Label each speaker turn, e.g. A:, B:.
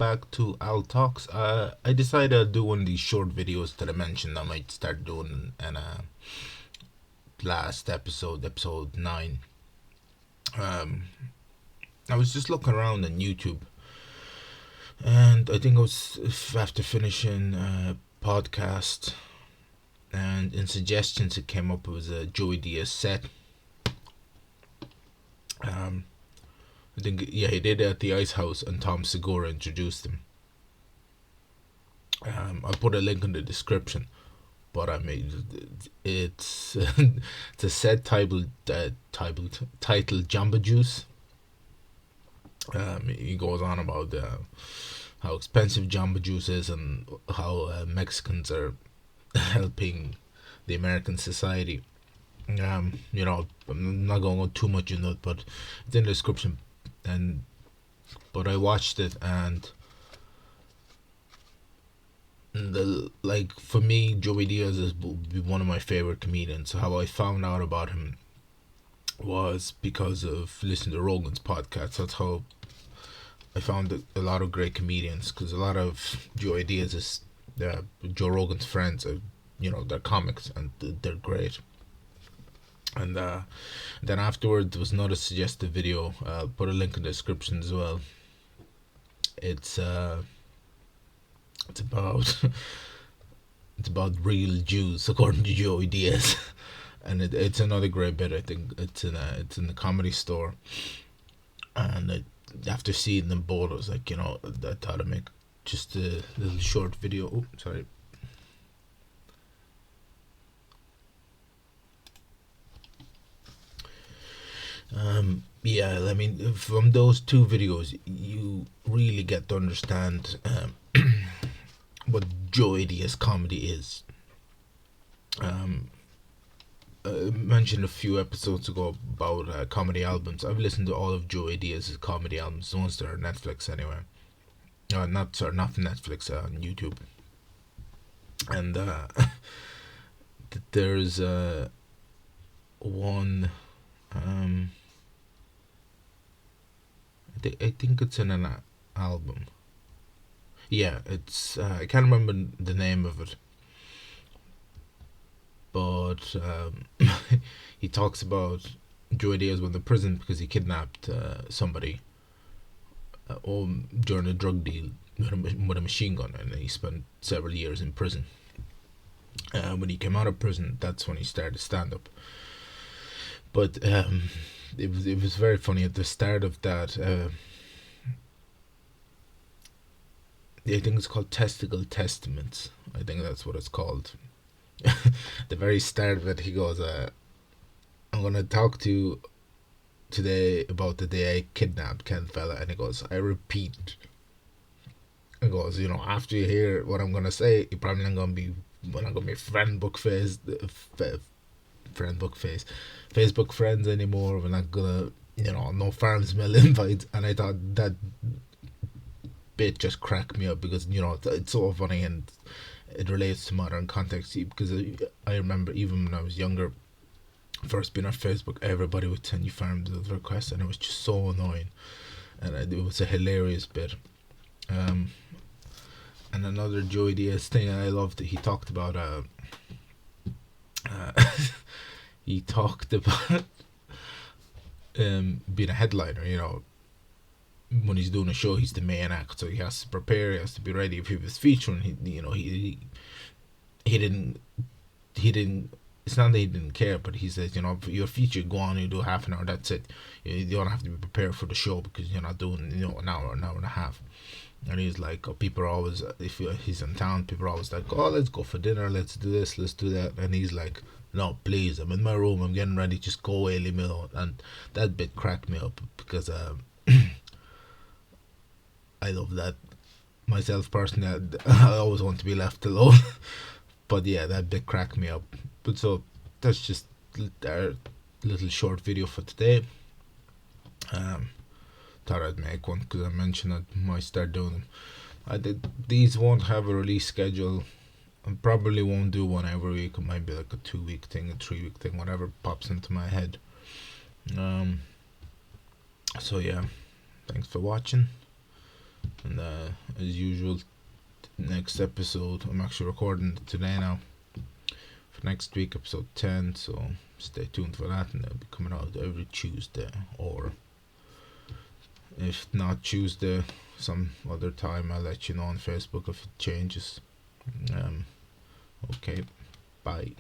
A: back to Al Talks. I decided I'd do one of these short videos that I mentioned I might start doing in last episode, episode 9. Um, I was just looking around on YouTube, and I think I was after finishing a podcast, and in suggestions it came up, it was a Joey Diaz set. Um, I think, yeah, he did it at the Ice House, and Tom Segura introduced him. I'll put a link in the description. But I mean, it's it's a set titled Jamba Juice. He goes on about how expensive Jamba Juice is and how Mexicans are helping the American society. I'm not going to go too much into it, but it's in the description. And but I watched it, and like for me, Joey Diaz is one of my favorite comedians. How I found out about him was because of listening to Rogan's podcast. That's how I found a lot of great comedians, because a lot of Joey Diaz's Joe Rogan's friends are, they're comics, and they're great. And then afterwards there was another suggested video. I'll put a link in the description as well. It's about it's about real Jews according to Joey Diaz, and it's another great bit. I think it's in the Comedy Store, and after seeing them both, I was like, I thought I'd make just a little short video. Oh, sorry. Yeah, I mean, from those two videos, you really get to understand what Joey Diaz comedy is. I mentioned a few episodes ago about comedy albums. I've listened to all of Joey Diaz's comedy albums, the ones that are Netflix anyway. Not Netflix, on YouTube. And there's one. I think it's in an album. Yeah, it's I can't remember the name of it, but he talks about Joey Diaz went to prison because he kidnapped somebody during a drug deal with a machine gun, and he spent several years in prison. When he came out of prison, that's when he started stand up. But it was very funny at the start of that. I think it's called Testicle Testaments. I think that's what it's called. The very start of it, he goes, "I'm gonna talk to you today about the day I kidnapped Ken Fella," and he goes, "I repeat." He goes, after you hear what I'm gonna say, you're probably not gonna be friend book face, Facebook friends anymore. We're not gonna, no farms mill invites. And I thought that bit just cracked me up, because it's so funny, and it relates to modern context, because I remember even when I was younger, first being on Facebook, everybody would send you farms requests, and it was just so annoying, and it was a hilarious bit. And another Joey Diaz thing I loved, he talked about he talked about being a headliner. When he's doing a show, he's the main act, so he has to prepare, he has to be ready. If he was featuring, he didn't. It's not that he didn't care, but he says, if you're featured, go on, you do half an hour, that's it. You don't have to be prepared for the show, because you're not doing an hour and a half. And he's like, people are always, if he's in town, people are always like, oh, let's go for dinner, let's do this, let's do that. And he's like, no, please, I'm in my room, I'm getting ready, just go away, leave me alone. And that bit cracked me up, because I love that myself personally. I always want to be left alone. But yeah, that bit cracked me up. But so that's just our little short video for today. Thought I'd make one because I mentioned I might start doing them. These won't have a release schedule. I probably won't do one every week. It might be like a 2 week thing, a 3 week thing, whatever pops into my head. So yeah, thanks for watching. And as usual, next episode, I'm actually recording it today now, for next week, episode 10, so stay tuned for that, and it'll be coming out every Tuesday, or if not Tuesday, some other time. I'll let you know on Facebook if it changes. Okay, bye.